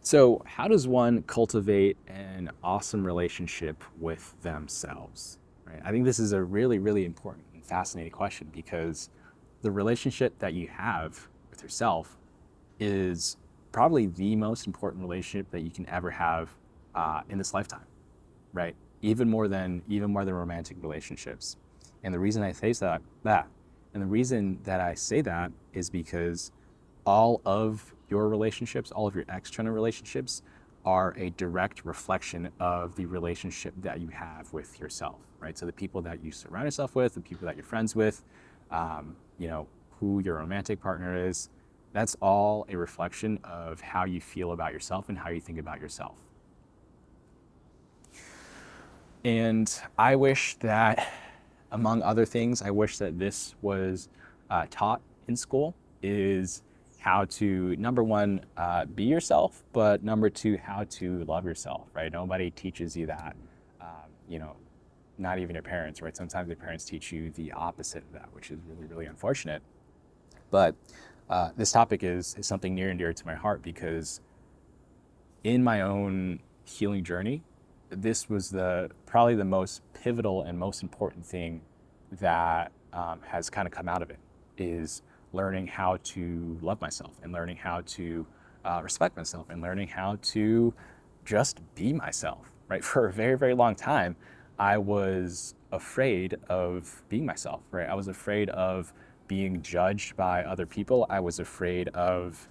So, how does one cultivate an awesome relationship with themselves? Right? I think this is a really, really important and fascinating question because the relationship that you have with yourself is probably the most important relationship that you can ever have in this lifetime, right? Even more than romantic relationships. And the reason I say and the reason that I say that is because all of your relationships, all of your external relationships are a direct reflection of the relationship that you have with yourself, right? So the people that you surround yourself with, the people that you're friends with, um, you know, who your romantic partner is, that's all a reflection of how you feel about yourself and how you think about yourself. And I wish that, among other things, I wish that this was taught in school is how to, number one, be yourself, but number two, how to love yourself, right? Nobody teaches you that, you know, not even your parents, right? Sometimes your parents teach you the opposite of that, which is really, really unfortunate. But this topic is something near and dear to my heart because in my own healing journey, this was the probably the most pivotal and most important thing that has kind of come out of it is learning how to love myself and learning how to respect myself and learning how to just be myself. Right, for a very, very long time, I was afraid of being myself. Right, I was afraid of being judged by other people. I was afraid of,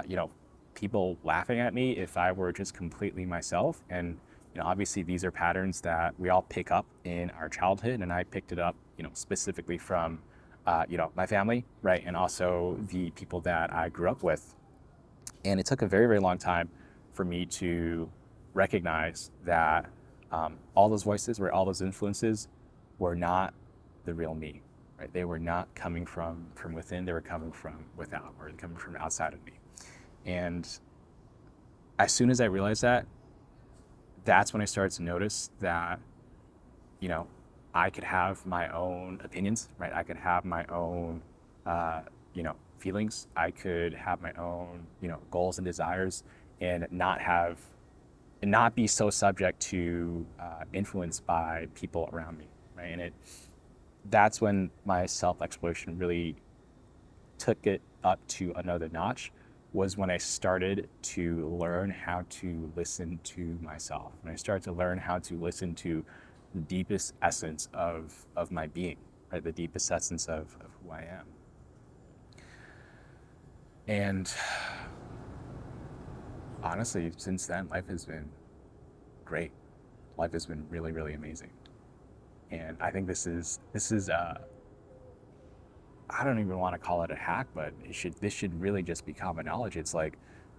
you know, people laughing at me if I were just completely myself. And obviously these are patterns that we all pick up in our childhood, and I picked it up, specifically from, my family, right, and also the people that I grew up with. And it took a very, very long time for me to recognize that all those voices, right, all those influences, were not the real me, right? They were not coming from within; they were coming from without, or coming from outside of me. And as soon as I realized that, that's when I started to notice that, you know, I could have my own opinions, right? I could have my own, feelings. I could have my own, goals and desires, and not be so subject to influence by people around me, right? And that's when my self exploration really took it up to another notch, was when I started to learn how to listen to myself. When I started to learn how to listen to the deepest essence of my being, right? The deepest essence of who I am. And honestly, since then, life has been great. Life has been really, really amazing. And I think this is I don't even want to call it a hack, but this should really just be common knowledge. It's like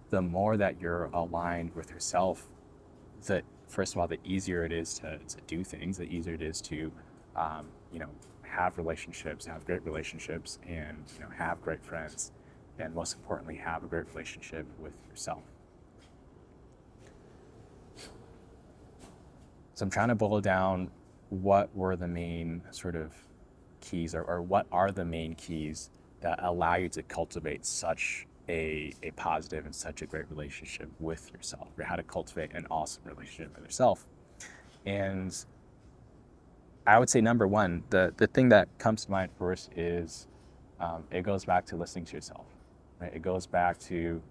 the more that you're aligned with yourself, the first of all, the easier it is to do things, the easier it is to, um, you know, have relationships, have great relationships, and have great friends, and most importantly, have a great relationship with yourself. So I'm trying to boil down what were the main sort of keys, or what are the main keys that allow you to cultivate such a positive and such a great relationship with yourself, or how to cultivate an awesome relationship with yourself. And I would say number one, the thing that comes to mind first is it goes back to listening to yourself. Right? It goes back to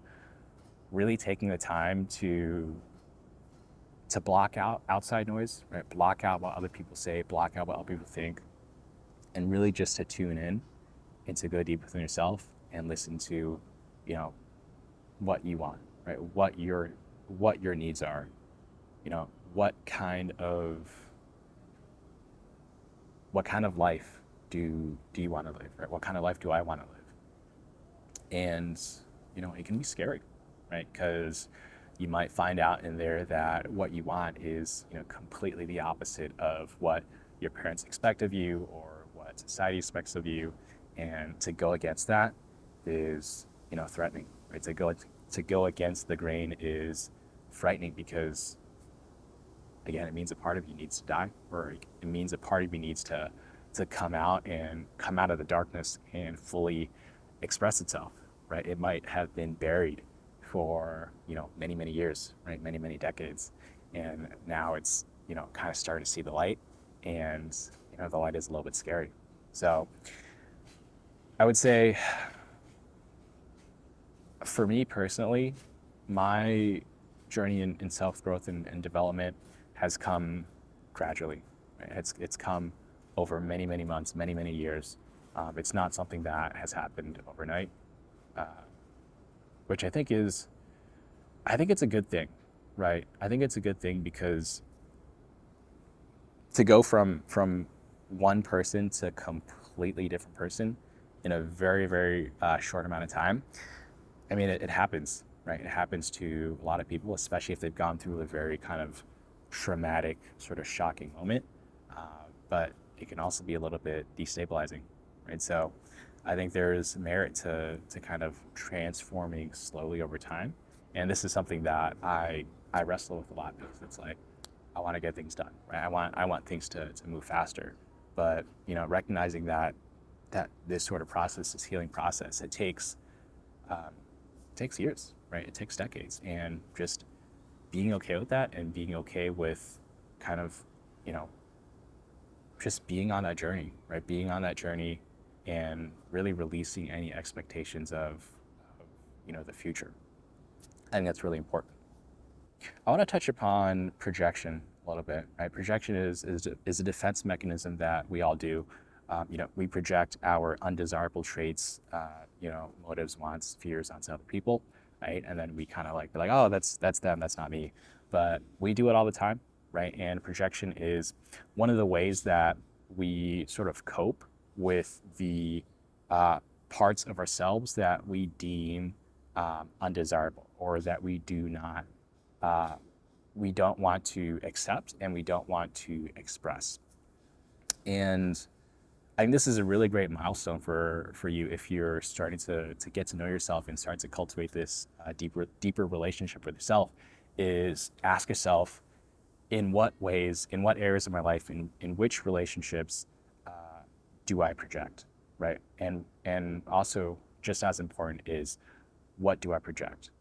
really taking the time to block out outside noise, right? Block out what other people say, block out what other people think, and really just to tune in and to go deep within yourself and listen to, you know, what you want, right? What your needs are, what kind of what kind of life do you want to live, right? What kind of life do I want to live? And it can be scary, right? Because you might find out in there that what you want is completely the opposite of what your parents expect of you or what society expects of you, and to go against that is threatening, right? To go against the grain is frightening because, again, it means a part of you needs to die, or it means a part of you needs to come out of the darkness and fully express itself, right? It might have been buried for, many, many years, right? Many, many decades. And now it's, kind of starting to see the light, and, the light is a little bit scary. So I would say for me personally, my journey in self growth and development has come gradually. Right? It's come over many, many months, many, many years. It's not something that has happened overnight, uh, which I think it's a good thing, right? I think it's a good thing because to go from one person to a completely different person in a very, very short amount of time. I mean, it happens, right? It happens to a lot of people, especially if they've gone through a very kind of traumatic, sort of shocking moment. But it can also be a little bit destabilizing, right? So I think there's merit to kind of transforming slowly over time. And this is something that I wrestle with a lot because it's like, I want to get things done, right? I want things to move faster. But, recognizing that this sort of process, this healing process, um, it takes years, right? It takes decades, and just being okay with that, and being okay with kind of, you know, just being on that journey, right? Being on that journey, and really releasing any expectations of the future. I think that's really important. I want to touch upon projection a little bit. Right, projection is a defense mechanism that we all do. We project our undesirable traits, motives, wants, fears onto other people, right? And then we kind of like be like, oh, that's them, that's not me. But we do it all the time, right? And projection is one of the ways that we sort of cope with the uh, parts of ourselves that we deem undesirable, or that uh, we don't want to accept, and we don't want to express. And I think this is a really great milestone for you if you're starting to get to know yourself and start to cultivate this deeper relationship with yourself. Is ask yourself, in what ways, in what areas of my life, in which relationships uh, do I project, right? And also, just as important, is what do I project?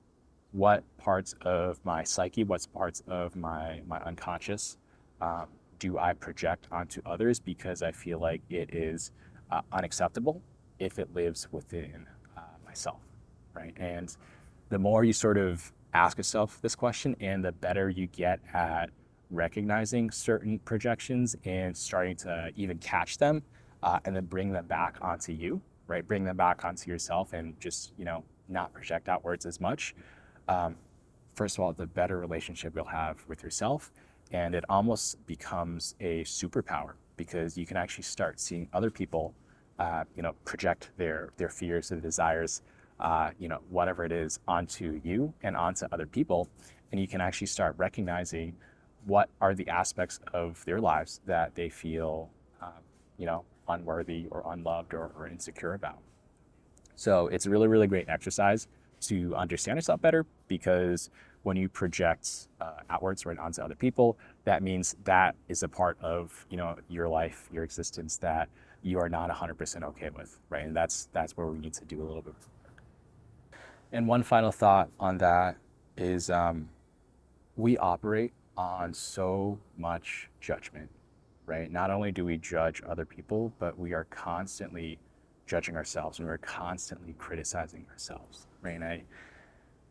What parts of my psyche, what parts of my unconscious um, do I project onto others because I feel like it is unacceptable if it lives within myself, right? And the more you sort of ask yourself this question, and the better you get at recognizing certain projections and starting to even catch them, and then bring them back onto you, right? Bring them back onto yourself, and just, not project outwards as much. um, First of all, the better relationship you'll have with yourself. And it almost becomes a superpower because you can actually start seeing other people, project their fears and desires, whatever it is, onto you and onto other people. And you can actually start recognizing what are the aspects of their lives that they feel, unworthy or unloved or insecure about. So it's a really, really great exercise to understand yourself better, because when you project outwards, right, onto other people, that means that is a part of your life, your existence, that you are not 100% okay with, right? And that's where we need to do a little bit. And one final thought on that is, we operate on so much judgment, right? Not only do we judge other people, but we are constantly judging ourselves, and we're constantly criticizing ourselves, right? And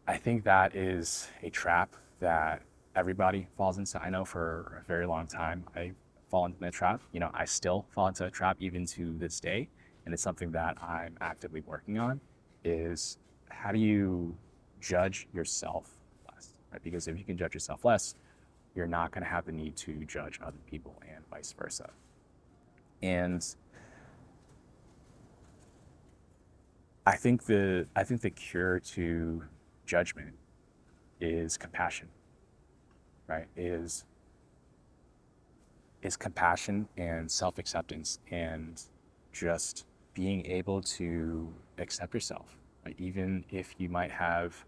I think that is a trap that everybody falls into. I know for a very long time I fall into that trap. I still fall into a trap even to this day, and it's something that I'm actively working on. Is how do you judge yourself less, right? Because if you can judge yourself less, you're not going to have the need to judge other people, and vice versa. And I think the cure to judgment is compassion, right? Is compassion and self-acceptance, and just being able to accept yourself, right? Even if you might have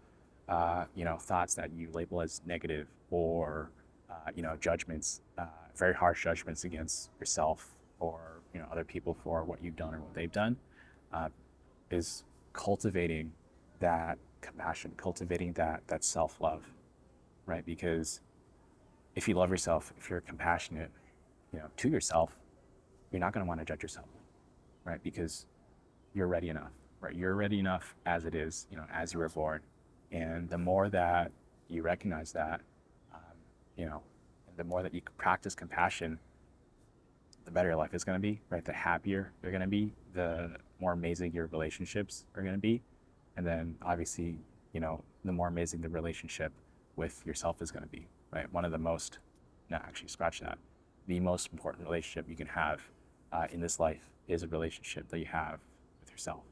thoughts that you label as negative, or judgments, very harsh judgments against yourself, or other people for what you've done or what they've done, uh, is cultivating that compassion, cultivating that self-love, right? Because if you love yourself, if you're compassionate, to yourself, you're not going to want to judge yourself, right? Because you're ready enough, right? You're ready enough as it is, as you were born. And the more that you recognize that, um, and the more that you practice compassion, the better your life is going to be, right? The happier you're going to be, the more amazing your relationships are going to be. And then obviously, the more amazing the relationship with yourself is going to be, right? One of the most, no, actually, scratch that. The most important relationship you can have in this life is a relationship that you have with yourself.